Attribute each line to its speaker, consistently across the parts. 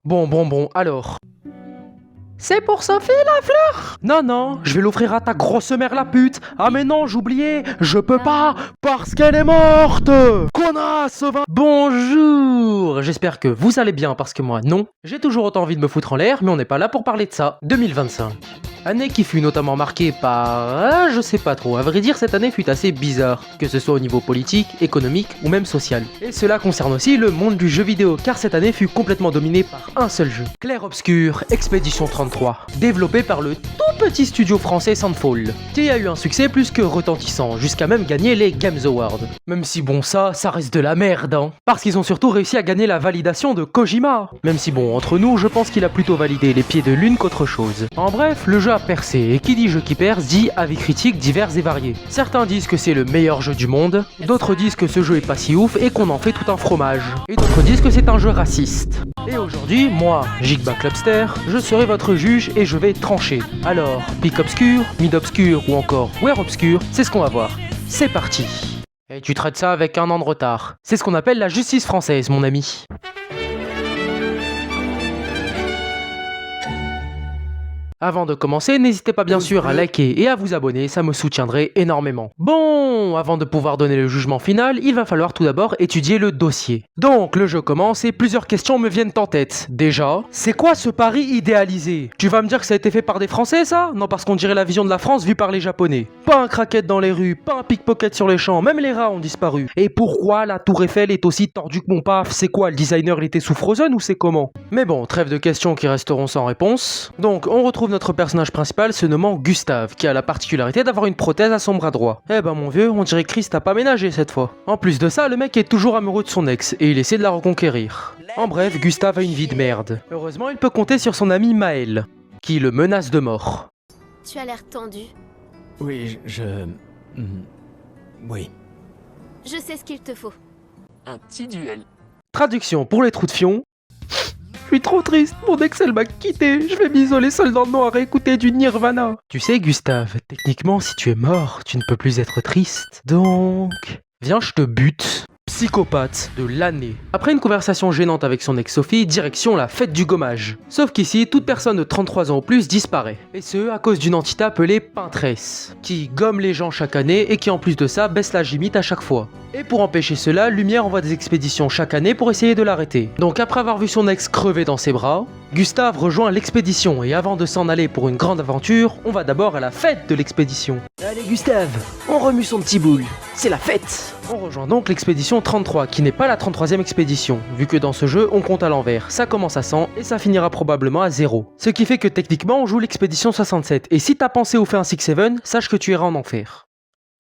Speaker 1: Bon, alors. C'est pour Sophie la fleur? Non, je vais l'offrir à ta grosse mère la pute. Ah mais non, j'oubliais, je peux pas, parce qu'elle est morte. Connasse, va. Bonjour, j'espère que vous allez bien, parce que moi non. J'ai toujours autant envie de me foutre en l'air, mais on n'est pas là pour parler de ça. 2025. Année qui fut notamment marquée par... je sais pas trop, à vrai dire cette année fut assez bizarre, que ce soit au niveau politique, économique ou même social. Et cela concerne aussi le monde du jeu vidéo, car cette année fut complètement dominée par un seul jeu. Clair Obscur Expédition 33, développé par le tout petit studio français Sandfall, qui a eu un succès plus que retentissant, jusqu'à même gagner les Games Awards. Même si bon ça reste de la merde hein, parce qu'ils ont surtout réussi à gagner la validation de Kojima. Même si bon, entre nous, je pense qu'il a plutôt validé les pieds de l'une qu'autre chose. En bref, le jeu a percé, et qui dit jeu qui perce dit avis critiques divers et variés. Certains disent que c'est le meilleur jeu du monde, d'autres disent que ce jeu est pas si ouf et qu'on en fait tout un fromage, et d'autres disent que c'est un jeu raciste. Et aujourd'hui, moi, Jigba Clubster, je serai votre juge et je vais trancher. Alors, pic obscur, mid obscur ou encore where obscur, c'est ce qu'on va voir. C'est parti. Et tu traites ça avec un an de retard. C'est ce qu'on appelle la justice française, mon ami. Avant de commencer, n'hésitez pas bien sûr à liker et à vous abonner, ça me soutiendrait énormément. Bon, avant de pouvoir donner le jugement final, il va falloir tout d'abord étudier le dossier. Donc, le jeu commence et plusieurs questions me viennent en tête. Déjà, c'est quoi ce Paris idéalisé? Tu vas me dire que ça a été fait par des Français, ça? Non, parce qu'on dirait la vision de la France vue par les Japonais. Pas un craquette dans les rues, pas un pickpocket sur les champs, même les rats ont disparu. Et pourquoi la tour Eiffel est aussi tordue que mon paf? C'est quoi, le designer il était sous Frozen ou c'est comment? Mais bon, trêve de questions qui resteront sans réponse. Donc, on retrouve notre personnage principal se nommant Gustave, qui a la particularité d'avoir une prothèse à son bras droit. Eh ben mon vieux, on dirait que Chris t'a pas ménagé cette fois. En plus de ça, le mec est toujours amoureux de son ex, et il essaie de la reconquérir. En bref, Gustave a une vie de merde. Heureusement, il peut compter sur son ami Maël, qui le menace de mort.
Speaker 2: Tu as l'air tendu.
Speaker 3: Oui, Oui.
Speaker 2: Je sais ce qu'il te faut.
Speaker 3: Un petit duel.
Speaker 1: Traduction pour les trous de fion. Je suis trop triste, mon ex elle m'a quitté, je vais m'isoler seul dans le noir et écouter du Nirvana. Tu sais Gustave, techniquement si tu es mort, tu ne peux plus être triste. Donc... viens je te bute. Psychopathe de l'année. Après une conversation gênante avec son ex Sophie, direction la fête du gommage. Sauf qu'ici, toute personne de 33 ans ou plus disparaît. Et ce, à cause d'une entité appelée Pinteresse, qui gomme les gens chaque année et qui en plus de ça baisse l'âge limite à chaque fois. Et pour empêcher cela, Lumière envoie des expéditions chaque année pour essayer de l'arrêter. Donc après avoir vu son ex crever dans ses bras, Gustave rejoint l'expédition et avant de s'en aller pour une grande aventure, on va d'abord à la fête de l'expédition. Allez Gustave, on remue son petit boule, c'est la fête. On rejoint donc l'expédition 33, qui n'est pas la 33e expédition, vu que dans ce jeu on compte à l'envers, ça commence à 100 et ça finira probablement à 0. Ce qui fait que techniquement on joue l'expédition 67, et si t'as pensé au fait un 6-7, sache que tu iras en enfer.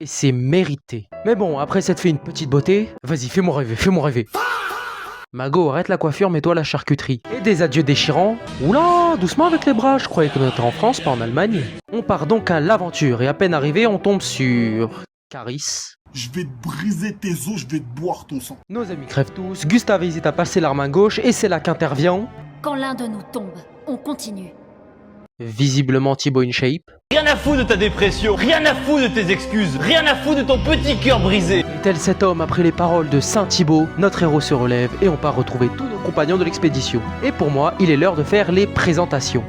Speaker 1: Et c'est mérité. Mais bon, après s'être fait une petite beauté, vas-y fais-moi rêver. Mago, arrête la coiffure, mets-toi la charcuterie. Et des adieux déchirants. Oula, doucement avec les bras, je croyais qu'on était en France, pas en Allemagne. On part donc à l'aventure, et à peine arrivé, on tombe sur... Caris.
Speaker 4: Je vais te briser tes os, je vais te boire ton sang.
Speaker 1: Nos amis crèvent tous, Gustave hésite à passer l'arme à gauche, et c'est là qu'intervient...
Speaker 2: Quand l'un de nous tombe, on continue.
Speaker 1: Visiblement Thibaut InShape.
Speaker 5: Rien à foutre de ta dépression, rien à foutre de tes excuses, rien à foutre de ton petit cœur brisé.
Speaker 1: Et tel cet homme, après les paroles de Saint Thibaut, notre héros se relève et on part retrouver tous nos compagnons de l'expédition. Et pour moi, il est l'heure de faire les présentations.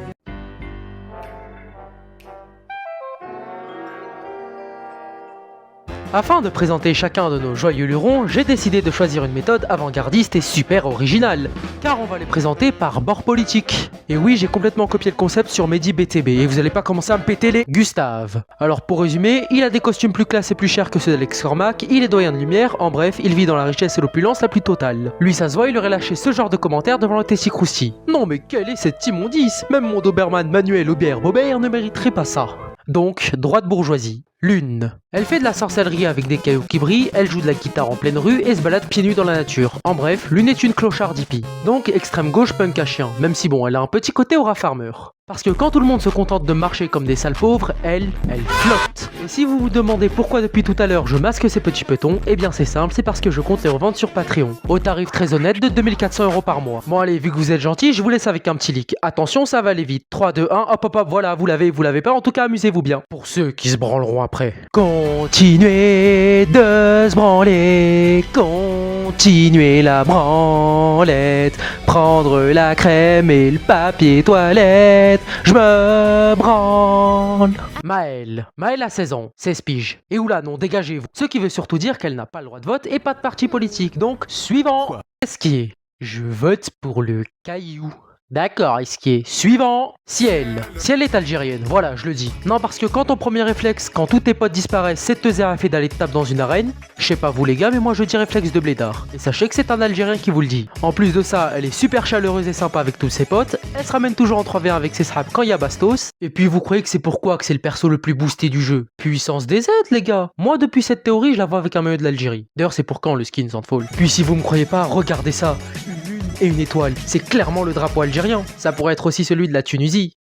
Speaker 1: Afin de présenter chacun de nos joyeux lurons, j'ai décidé de choisir une méthode avant-gardiste et super originale, car on va les présenter par bord politique. Et oui, j'ai complètement copié le concept sur Mehdi BTB, et vous allez pas commencer à me péter les Gustave. Alors pour résumer, il a des costumes plus classe et plus chers que ceux d'Alex Cormac, il est doyen de lumière, en bref, il vit dans la richesse et l'opulence la plus totale. Lui ça se voit, il aurait lâché ce genre de commentaires devant le Tessie Crousti. Non mais quelle est cette immondice? Même mon Doberman Manuel Aubert-Bobert ne mériterait pas ça. Donc, droite bourgeoisie. Lune. Elle fait de la sorcellerie avec des cailloux qui brillent, elle joue de la guitare en pleine rue et se balade pieds nus dans la nature. En bref, Lune est une clocharde hippie. Donc extrême gauche punk à chien, même si bon, elle a un petit côté aura farmer. Parce que quand tout le monde se contente de marcher comme des sales pauvres, elle flotte. Et si vous vous demandez pourquoi depuis tout à l'heure je masque ces petits petons, eh bien c'est simple, c'est parce que je compte les revendre sur Patreon, au tarif très honnête de 2400 € par mois. Bon allez, vu que vous êtes gentil, je vous laisse avec un petit leak. Attention, ça va aller vite. 3, 2, 1, hop, voilà, vous l'avez pas, en tout cas amusez-vous bien. Pour ceux qui se branleront après. Continuez de se branler, continuez continuer la branlette, prendre la crème et le papier toilette, je me branle. Maëlle a 16 ans, 16 piges. Et oula non, dégagez-vous. Ce qui veut surtout dire qu'elle n'a pas le droit de vote et pas de parti politique. Donc, suivant. Esquier. Je vote pour le caillou. D'accord, Esquier. Suivant. Ciel est algérienne, voilà, je le dis. Non, parce que quand ton premier réflexe, quand tous tes potes disparaissent, c'est de te zérafer d'aller te taper dans une arène, je sais pas vous les gars, mais moi je dis réflexe de blédard. Et sachez que c'est un Algérien qui vous le dit. En plus de ça, elle est super chaleureuse et sympa avec tous ses potes, elle se ramène toujours en 3v1 avec ses saps quand il y a bastos, et puis vous croyez que c'est pourquoi que c'est le perso le plus boosté du jeu. Puissance des aides, les gars. Moi, depuis cette théorie, je la vois avec un maillot de l'Algérie. D'ailleurs, c'est pour quand le skin Sandfall. Puis si vous me croyez pas, regardez ça. Une lune et une étoile. C'est clairement le drapeau algérien. Ça pourrait être aussi celui de la Tunisie.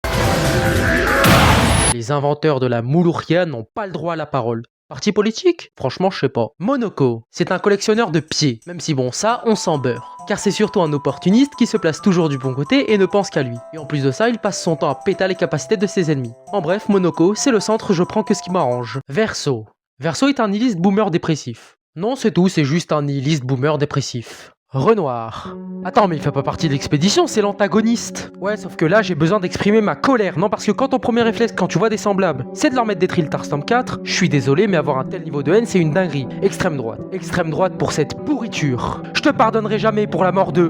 Speaker 1: Les inventeurs de la moulouria n'ont pas le droit à la parole. Parti politique? Franchement, je sais pas. Monoko, c'est un collectionneur de pieds. Même si bon, ça, on s'en beurre. Car c'est surtout un opportuniste qui se place toujours du bon côté et ne pense qu'à lui. Et en plus de ça, il passe son temps à péter les capacités de ses ennemis. En bref, Monoko, c'est le centre, je prends que ce qui m'arrange. Verso est un nihiliste boomer dépressif. Non, c'est tout, c'est juste un nihiliste boomer dépressif. Renoir. Attends, mais il fait pas partie de l'expédition, c'est l'antagoniste. Ouais, sauf que là, j'ai besoin d'exprimer ma colère. Non, parce que quand ton premier réflexe, quand tu vois des semblables, c'est de leur mettre des trilles Tarstorm 4, je suis désolé, mais avoir un tel niveau de haine, c'est une dinguerie. Extrême droite. Extrême droite pour cette pourriture. Je te pardonnerai jamais pour la mort de...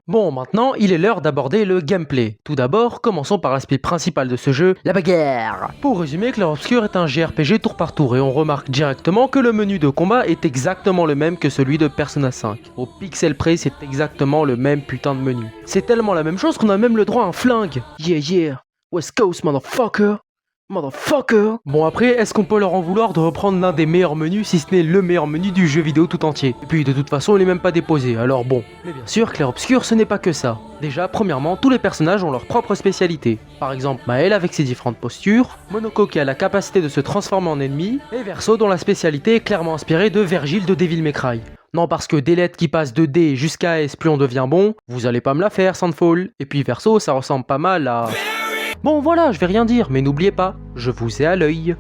Speaker 1: Bon, maintenant, il est l'heure d'aborder le gameplay. Tout d'abord, commençons par l'aspect principal de ce jeu, la bagarre. Pour résumer, Clair Obscur est un JRPG tour par tour et on remarque directement que le menu de combat est exactement le même que celui de Persona 5. Au pixel près, c'est exactement le même putain de menu. C'est tellement la même chose qu'on a même le droit à un flingue. Yeah, West Coast, motherfucker. Bon après, est-ce qu'on peut leur en vouloir de reprendre l'un des meilleurs menus si ce n'est le meilleur menu du jeu vidéo tout entier? Et puis de toute façon il est même pas déposé, alors bon. Mais bien sûr, Clair Obscur ce n'est pas que ça. Déjà, premièrement, tous les personnages ont leur propre spécialité. Par exemple, Maëlle avec ses différentes postures, Monoko qui a la capacité de se transformer en ennemi, et Verso dont la spécialité est clairement inspirée de Vergil de Devil May Cry. Non, parce que des lettres qui passent de D jusqu'à S plus on devient bon, vous allez pas me la faire, Sandfall. Et puis Verso, ça ressemble pas mal à... Bon voilà, je vais rien dire, mais n'oubliez pas, je vous ai à l'œil.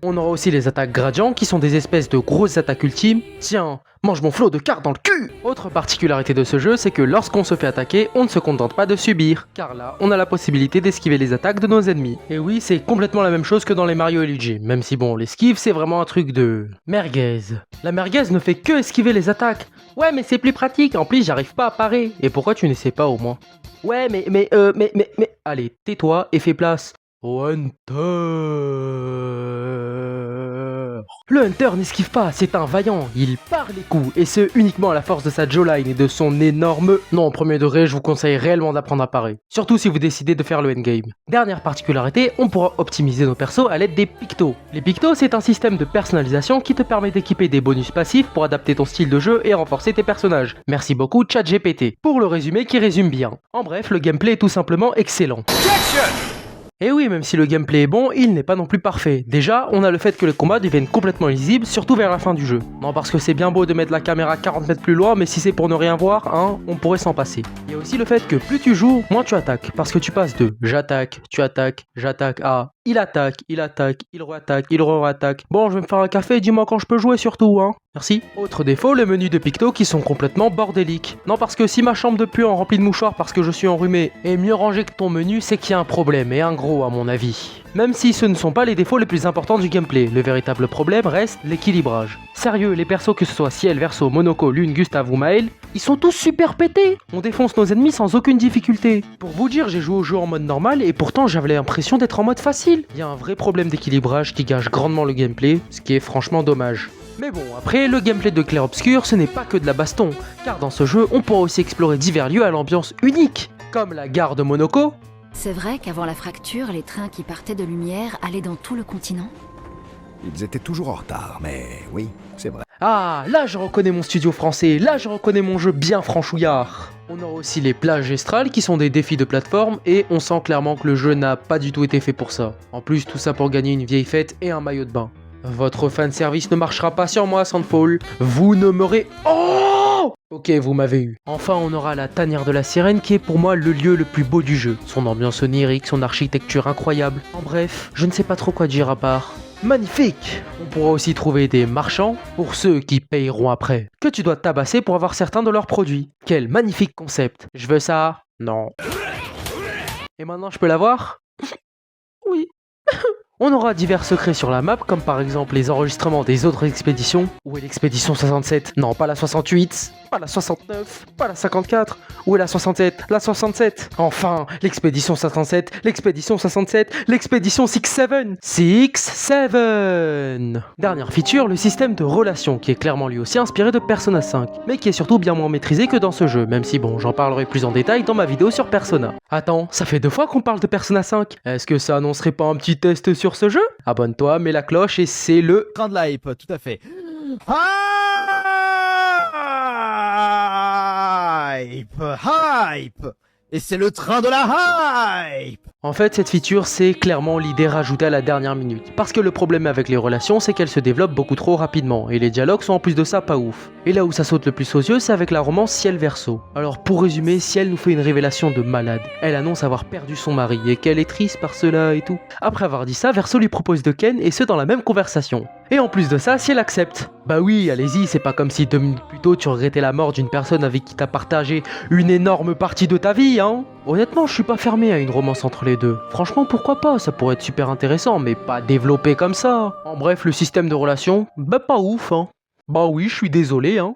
Speaker 1: On aura aussi les attaques gradients qui sont des espèces de grosses attaques ultimes. Tiens, mange mon flot de cartes dans le cul! Autre particularité de ce jeu, c'est que lorsqu'on se fait attaquer, on ne se contente pas de subir. Car là, on a la possibilité d'esquiver les attaques de nos ennemis. Et oui, c'est complètement la même chose que dans les Mario et Luigi. Même si bon, l'esquive, c'est vraiment un truc de... merguez. La merguez ne fait que esquiver les attaques. Ouais, mais c'est plus pratique, en plus j'arrive pas à parer. Et pourquoi tu n'essaies pas au moins? Ouais, mais... Allez, tais-toi et fais place au Hunter. Le Hunter n'esquive pas, c'est un vaillant, il part les coups, et ce uniquement à la force de sa jawline et de son énorme... Non, au premier degré, je vous conseille réellement d'apprendre à parer. Surtout si vous décidez de faire le endgame. Dernière particularité, on pourra optimiser nos persos à l'aide des pictos. Les pictos, c'est un système de personnalisation qui te permet d'équiper des bonus passifs pour adapter ton style de jeu et renforcer tes personnages. Merci beaucoup ChatGPT. Pour le résumé qui résume bien. En bref, le gameplay est tout simplement excellent. Et oui, même si le gameplay est bon, il n'est pas non plus parfait. Déjà, on a le fait que les combats deviennent complètement lisibles, surtout vers la fin du jeu. Non, parce que c'est bien beau de mettre la caméra 40 mètres plus loin, mais si c'est pour ne rien voir, hein, on pourrait s'en passer. Il y a aussi le fait que plus tu joues, moins tu attaques. Parce que tu passes de j'attaque, tu attaques, j'attaque à il attaque, il re-attaque, il re-attaque. Bon, je vais me faire un café, dis-moi quand je peux jouer surtout, hein. Merci. Autre défaut, les menus de picto qui sont complètement bordéliques. Non, parce que si ma chambre de puant remplie de mouchoirs parce que je suis enrhumé est mieux rangée que ton menu, c'est qu'il y a un problème, et un gros à mon avis. Même si ce ne sont pas les défauts les plus importants du gameplay, le véritable problème reste l'équilibrage. Sérieux, les persos que ce soit Ciel, Verso, Monoko, Lune, Gustave ou Maëlle, ils sont tous super pétés. On défonce nos ennemis sans aucune difficulté. Pour vous dire, j'ai joué au jeu en mode normal et pourtant j'avais l'impression d'être en mode facile. Il y a un vrai problème d'équilibrage qui gâche grandement le gameplay, ce qui est franchement dommage. Mais bon, après, le gameplay de Clair Obscur, ce n'est pas que de la baston, car dans ce jeu, on pourra aussi explorer divers lieux à l'ambiance unique, comme la gare de Monoko.
Speaker 2: C'est vrai qu'avant la fracture, les trains qui partaient de Lumière allaient dans tout le continent?
Speaker 6: Ils étaient toujours en retard, mais oui, c'est vrai.
Speaker 1: Ah, là je reconnais mon studio français, là je reconnais mon jeu bien franchouillard. On aura aussi les plages gestrales qui sont des défis de plateforme et on sent clairement que le jeu n'a pas du tout été fait pour ça. En plus, tout ça pour gagner une vieille fête et un maillot de bain. Votre fanservice ne marchera pas sur moi, Sandfall. Vous ne m'aurez... Oh! Ok, vous m'avez eu. Enfin, on aura la tanière de la sirène qui est pour moi le lieu le plus beau du jeu. Son ambiance onirique, son architecture incroyable. En bref, je ne sais pas trop quoi dire à part. Magnifique! On pourra aussi trouver des marchands, pour ceux qui payeront après, que tu dois tabasser pour avoir certains de leurs produits. Quel magnifique concept! Je veux ça? Non. Et maintenant je peux l'avoir? Oui. On aura divers secrets sur la map, comme par exemple les enregistrements des autres expéditions. Où est l'expédition 67? Non, pas la 68, pas la 69, pas la 54. Où est la 67? La 67. Enfin, l'expédition 67, l'expédition 67, l'expédition 6-7. 6-7. Dernière feature, le système de relations, qui est clairement lui aussi inspiré de Persona 5, mais qui est surtout bien moins maîtrisé que dans ce jeu, même si bon, j'en parlerai plus en détail dans ma vidéo sur Persona. Attends, ça fait 2 fois qu'on parle de Persona 5. Est-ce que ça annoncerait pas un petit test sur ce jeu? Abonne-toi, mets la cloche et c'est le
Speaker 7: Train de la hype, tout à fait. Hype. Et c'est le train de la hype.
Speaker 1: En fait, cette feature, c'est clairement l'idée rajoutée à la dernière minute. Parce que le problème avec les relations, c'est qu'elles se développent beaucoup trop rapidement, et les dialogues sont en plus de ça pas ouf. Et là où ça saute le plus aux yeux, c'est avec la romance Ciel-Verso. Alors pour résumer, Ciel nous fait une révélation de malade. Elle annonce avoir perdu son mari, et qu'elle est triste par cela et tout. Après avoir dit ça, Verso lui propose de ken, et ce dans la même conversation. Et en plus de ça, Ciel accepte. Bah oui, allez-y, c'est pas comme si 2 minutes plus tôt tu regrettais la mort d'une personne avec qui t'as partagé une énorme partie de ta vie, hein. Honnêtement, je suis pas fermé à une romance entre les deux. Franchement, pourquoi pas, ça pourrait être super intéressant, mais pas développé comme ça. En bref, le système de relation, bah pas ouf, hein. Bah oui, je suis désolé, hein.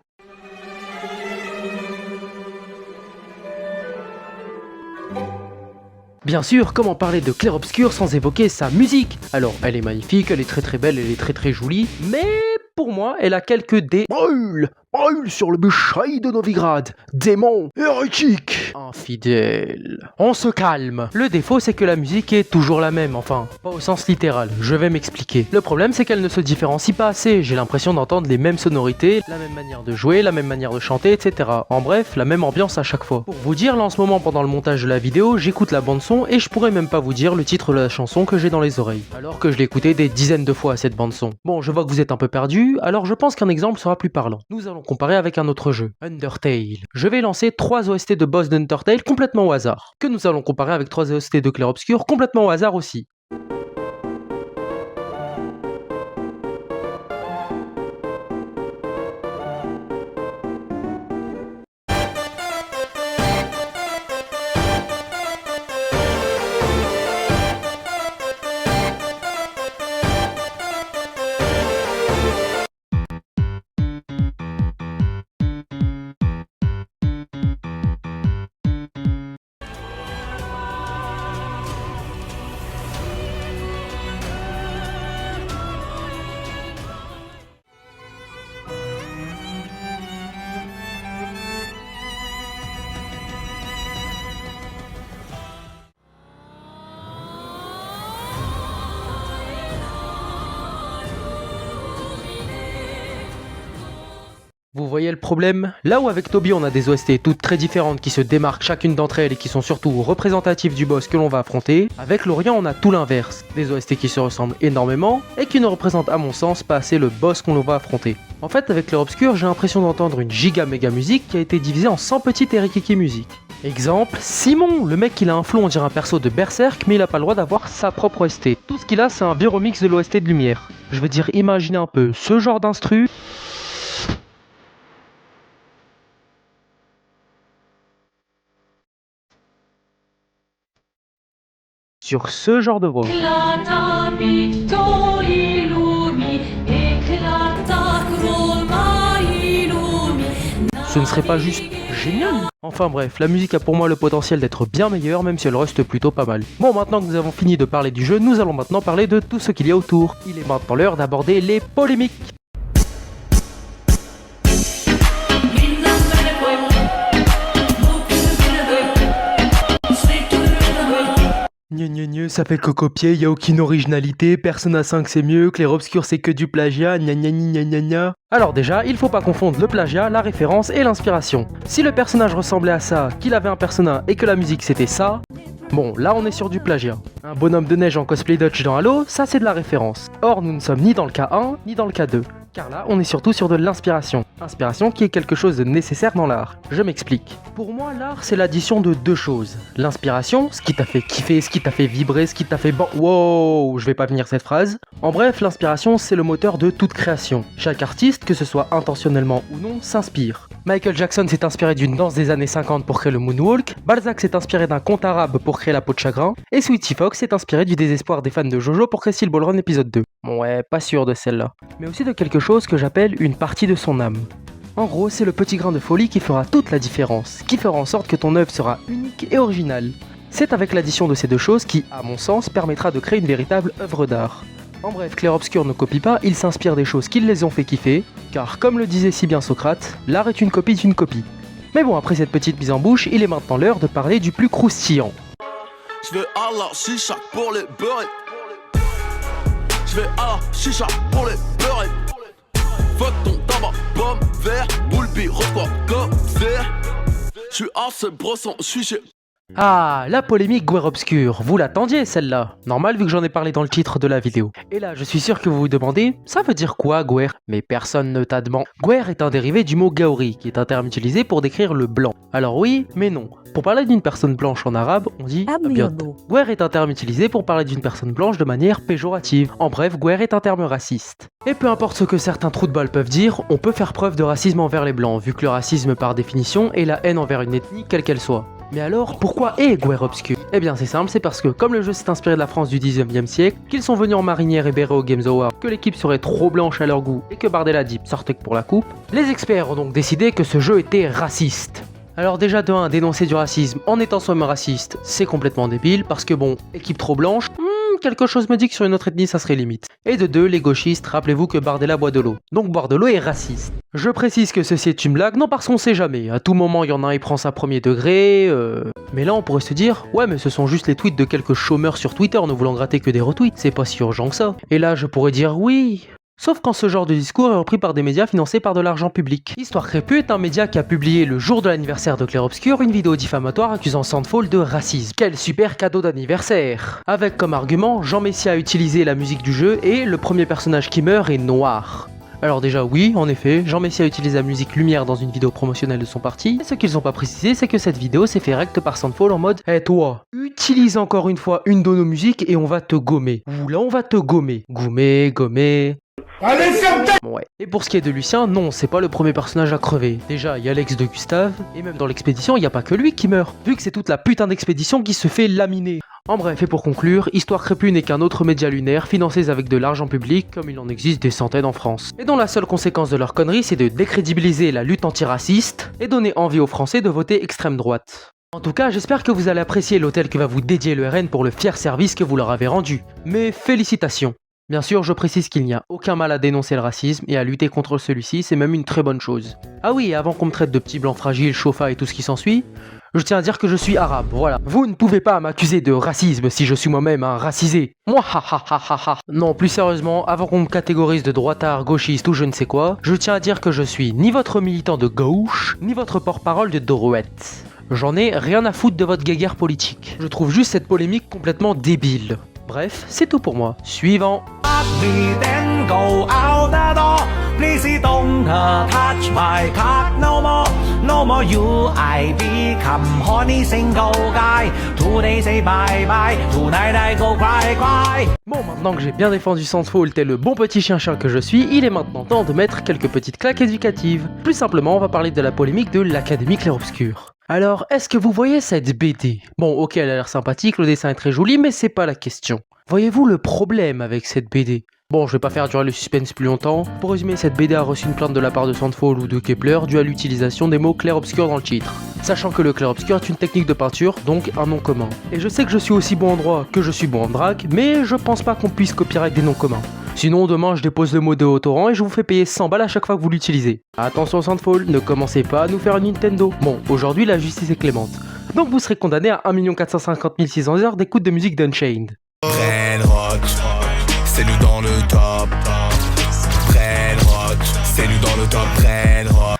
Speaker 1: Bien sûr, comment parler de Clair Obscur sans évoquer sa musique? Alors, elle est magnifique, elle est très belle, elle est très jolie, mais pour moi, elle a quelques brûle sur le bushai de Novigrad, démon hérétique, infidèle. On se calme. Le défaut, c'est que la musique est toujours la même, enfin, pas au sens littéral, je vais m'expliquer. Le problème, c'est qu'elle ne se différencie pas assez, j'ai l'impression d'entendre les mêmes sonorités, la même manière de jouer, la même manière de chanter, etc. En bref, la même ambiance à chaque fois. Pour vous dire, là en ce moment, pendant le montage de la vidéo, j'écoute la bande son et je pourrais même pas vous dire le titre de la chanson que j'ai dans les oreilles, alors que je l'ai écouté des dizaines de fois cette bande son. Bon, je vois que vous êtes un peu perdu, alors je pense qu'un exemple sera plus parlant. Nous allons comparer avec un autre jeu, Undertale. Je vais lancer 3 OST de boss d'Undertale complètement au hasard, que nous allons comparer avec 3 OST de Clair Obscur complètement au hasard aussi. Vous voyez le problème? Là où avec Toby on a des OST toutes très différentes qui se démarquent chacune d'entre elles et qui sont surtout représentatives du boss que l'on va affronter, avec Lorient on a tout l'inverse, des OST qui se ressemblent énormément et qui ne représentent à mon sens pas assez le boss qu'on va affronter. En fait avec Clair Obscur j'ai l'impression d'entendre une giga méga musique qui a été divisée en 100 petites Erikiki musiques. Exemple, Simon, le mec il a un flow on dirait un perso de Berserk mais il a pas le droit d'avoir sa propre OST. Tout ce qu'il a c'est un vieux remix de l'OST de Lumière. Je veux dire imaginez un peu ce genre d'instru. Sur ce genre de voix. Ce ne serait pas juste génial? Enfin bref, la musique a pour moi le potentiel d'être bien meilleure, même si elle reste plutôt pas mal. Bon, maintenant que nous avons fini de parler du jeu, nous allons maintenant parler de tout ce qu'il y a autour. Il est maintenant l'heure d'aborder les polémiques. Ça fait cocopier, y a aucune originalité, Persona 5 c'est mieux, Clair Obscur c'est que du plagiat, gna. Alors déjà, il faut pas confondre le plagiat, la référence et l'inspiration. Si le personnage ressemblait à ça, qu'il avait un persona et que la musique c'était ça, bon, là on est sur du plagiat. Un bonhomme de neige en cosplay Dutch dans Halo, ça c'est de la référence. Or nous ne sommes ni dans le cas 1, ni dans le cas 2. Car là, on est surtout sur de l'inspiration. Inspiration qui est quelque chose de nécessaire dans l'art. Je m'explique. Pour moi, l'art, c'est l'addition de deux choses. L'inspiration, ce qui t'a fait kiffer, ce qui t'a fait vibrer, ce qui t'a fait wow, je vais pas finir cette phrase. En bref, l'inspiration, c'est le moteur de toute création. Chaque artiste, que ce soit intentionnellement ou non, s'inspire. Michael Jackson s'est inspiré d'une danse des années 50 pour créer le moonwalk, Balzac s'est inspiré d'un conte arabe pour créer la peau de chagrin, et Sweetie Fox s'est inspiré du désespoir des fans de Jojo pour créer Steel Ball Run épisode 2. Bon ouais, pas sûr de celle-là. Mais aussi de quelque chose que j'appelle une partie de son âme. En gros, c'est le petit grain de folie qui fera toute la différence, qui fera en sorte que ton œuvre sera unique et originale. C'est avec l'addition de ces deux choses qui, à mon sens, permettra de créer une véritable œuvre d'art. En bref, Clair Obscur ne copie pas, il s'inspire des choses qui les ont fait kiffer, car comme le disait si bien Socrate, l'art est une copie d'une copie. Mais bon, après cette petite mise en bouche, il est maintenant l'heure de parler du plus croustillant.
Speaker 8: Je vais à la chicha pour les beurrer. Je vais à la chicha pour les beurrer. Fuck ton tabac, pomme, vert, boule, rose, comme vert. Je suis à ce brosson, je suis chez...
Speaker 1: Ah, la polémique Guerre Obscur, vous l'attendiez celle-là. Normal vu que j'en ai parlé dans le titre de la vidéo. Et là, je suis sûr que vous vous demandez, ça veut dire quoi Guerre? Mais personne ne t'a demandé. Guerre est un dérivé du mot Gaori, qui est un terme utilisé pour décrire le blanc. Alors oui, mais non. Pour parler d'une personne blanche en arabe, on dit abiot. Guerre est un terme utilisé pour parler d'une personne blanche de manière péjorative. En bref, Guerre est un terme raciste. Et peu importe ce que certains trous de balle peuvent dire, on peut faire preuve de racisme envers les blancs, vu que le racisme par définition est la haine envers une ethnie quelle qu'elle soit. Mais alors, pourquoi est Guerre Obscur? Eh bien c'est simple, c'est parce que comme le jeu s'est inspiré de la France du 19e siècle, qu'ils sont venus en marinière et béret au Games Award, que l'équipe serait trop blanche à leur goût et que Bardella Deep sortait que pour la coupe, les experts ont donc décidé que ce jeu était raciste. Alors déjà de 1, dénoncer du racisme en étant soi-même raciste, c'est complètement débile parce que bon, équipe trop blanche, quelque chose me dit que sur une autre ethnie ça serait limite. Et de 2, les gauchistes, rappelez-vous que Bardella boit de l'eau. Donc boire de l'eau est raciste. Je précise que ceci est une blague, non parce qu'on sait jamais, à tout moment il y en a un qui prend ça premier degré, Mais là on pourrait se dire, ouais mais ce sont juste les tweets de quelques chômeurs sur Twitter ne voulant gratter que des retweets, c'est pas si urgent que ça. Et là je pourrais dire oui... Sauf quand ce genre de discours est repris par des médias financés par de l'argent public. Histoire Crépue est un média qui a publié le jour de l'anniversaire de Clair Obscur une vidéo diffamatoire accusant Sandfall de racisme. Quel super cadeau d'anniversaire! Avec comme argument, Jean Messia a utilisé la musique du jeu et le premier personnage qui meurt est noir. Alors déjà oui, en effet, Jean Messia a utilisé la musique Lumière dans une vidéo promotionnelle de son parti, et ce qu'ils ont pas précisé c'est que cette vidéo s'est fait recte par Sandfall en mode « Eh toi, utilise encore une fois une de nos musiques et on va te gommer. » Ou là on va te gommer. Gommer... Allez, ferme ta... Ouais. Et pour ce qui est de Lucien, non, c'est pas le premier personnage à crever. Déjà, il y a l'ex de Gustave, et même dans l'expédition, il n'y a pas que lui qui meurt, vu que c'est toute la putain d'expédition qui se fait laminer. En bref, et pour conclure, Histoire Crépue n'est qu'un autre média lunaire financé avec de l'argent public, comme il en existe des centaines en France. Et dont la seule conséquence de leur connerie, c'est de décrédibiliser la lutte antiraciste, et donner envie aux Français de voter extrême droite. En tout cas, j'espère que vous allez apprécier l'hôtel que va vous dédier le RN pour le fier service que vous leur avez rendu. Mais félicitations! Bien sûr, je précise qu'il n'y a aucun mal à dénoncer le racisme et à lutter contre celui-ci, c'est même une très bonne chose. Ah oui, et avant qu'on me traite de petit blanc fragile, chauffa et tout ce qui s'ensuit, je tiens à dire que je suis arabe, voilà. Vous ne pouvez pas m'accuser de racisme si je suis moi-même un racisé. Moi, ha ha ha ha ha. Non, plus sérieusement, avant qu'on me catégorise de droitard, gauchiste ou je ne sais quoi, je tiens à dire que je suis ni votre militant de gauche, ni votre porte-parole de droite. J'en ai rien à foutre de votre guéguerre politique. Je trouve juste cette polémique complètement débile. Bref, c'est tout pour moi. Suivant. Bon, maintenant que j'ai bien défendu Sandfall tel le bon petit chien-chien que je suis, il est maintenant temps de mettre quelques petites claques éducatives. Plus simplement, on va parler de la polémique de l'Académie Clair Obscur. Alors, est-ce que vous voyez cette BD? Bon, ok, elle a l'air sympathique, le dessin est très joli, mais c'est pas la question. Voyez-vous le problème avec cette BD? Bon, je vais pas faire durer le suspense plus longtemps. Pour résumer, cette BD a reçu une plainte de la part de Sandfall ou de Kepler due à l'utilisation des mots clair obscur dans le titre. Sachant que le clair obscur est une technique de peinture, donc un nom commun. Et je sais que je suis aussi bon en droit que je suis bon en drague, mais je pense pas qu'on puisse copyright des noms communs. Sinon, demain, je dépose le mot de haut torrent et je vous fais payer 100 balles à chaque fois que vous l'utilisez. Attention Sandfall, ne commencez pas à nous faire une Nintendo. Bon, aujourd'hui, la justice est clémente. Donc vous serez condamné à 1 450 600 heures d'écoute de musique d'Unchained.
Speaker 8: C'est nous dans le top. C'est nous dans le top.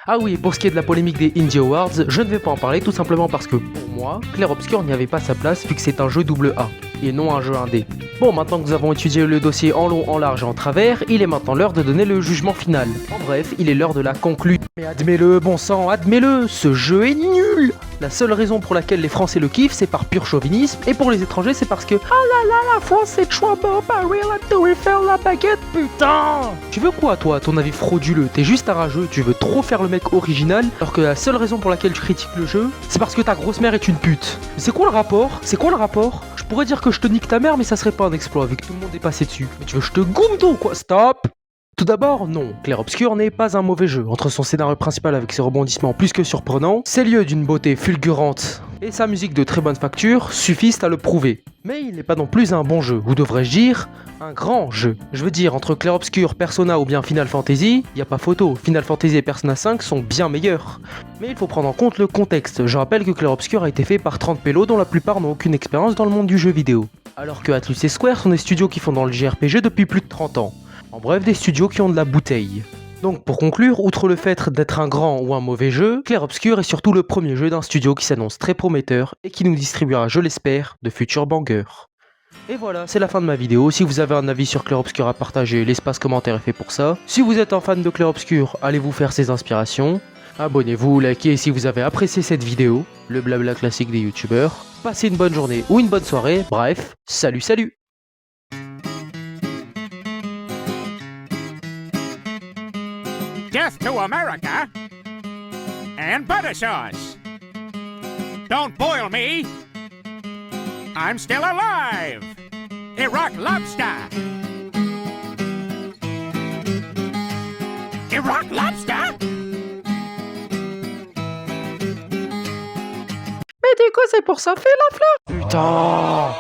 Speaker 1: Ah oui, et pour ce qui est de la polémique des Indie Awards, je ne vais pas en parler tout simplement parce que pour moi, Clair Obscur n'y avait pas sa place vu que c'est un jeu AA. et non un jeu indé. Bon, maintenant que nous avons étudié le dossier en long, en large et en travers, il est maintenant l'heure de donner le jugement final. En bref, il est l'heure de la conclue. Mais admets-le, bon sang, admets-le, ce jeu est nul. La seule raison pour laquelle les Français le kiffent, c'est par pur chauvinisme, et pour les étrangers, c'est parce que ah là là, la France c'est trop beau, Paris, la tour Eiffel, la baguette, putain. Tu veux quoi, toi, ton avis frauduleux? T'es juste un rageux, tu veux trop faire le mec original, alors que la seule raison pour laquelle tu critiques le jeu, c'est parce que ta grosse mère est une pute. Mais c'est quoi le rapport? C'est quoi le rapport? Je pourrais dire que je te nique ta mère, mais ça serait pas un exploit, vu que tout le monde est passé dessus. Mais tu veux que je te gomme d'eau, quoi? Stop! Tout d'abord, non, Clair Obscur n'est pas un mauvais jeu. Entre son scénario principal avec ses rebondissements plus que surprenants, ses lieux d'une beauté fulgurante et sa musique de très bonne facture suffisent à le prouver. Mais il n'est pas non plus un bon jeu, ou devrais-je dire, un grand jeu. Je veux dire, entre Clair Obscur, Persona ou bien Final Fantasy, y a pas photo, Final Fantasy et Persona 5 sont bien meilleurs. Mais il faut prendre en compte le contexte. Je rappelle que Clair Obscur a été fait par 30 pélos dont la plupart n'ont aucune expérience dans le monde du jeu vidéo. Alors que Atlus et Square sont des studios qui font dans le JRPG depuis plus de 30 ans. En bref, des studios qui ont de la bouteille. Donc pour conclure, outre le fait d'être un grand ou un mauvais jeu, Clair Obscur est surtout le premier jeu d'un studio qui s'annonce très prometteur et qui nous distribuera, je l'espère, de futurs bangers. Et voilà, c'est la fin de ma vidéo. Si vous avez un avis sur Clair Obscur à partager, l'espace commentaire est fait pour ça. Si vous êtes un fan de Clair Obscur, allez vous faire ses inspirations. Abonnez-vous, likez si vous avez apprécié cette vidéo, le blabla classique des youtubeurs. Passez une bonne journée ou une bonne soirée, bref, salut salut.
Speaker 9: Death to America and butter sauce. Don't boil me. I'm still alive. Iraq lobster. Iraq lobster?
Speaker 1: Mais du coup, c'est pour ça fait la fleur. Putain.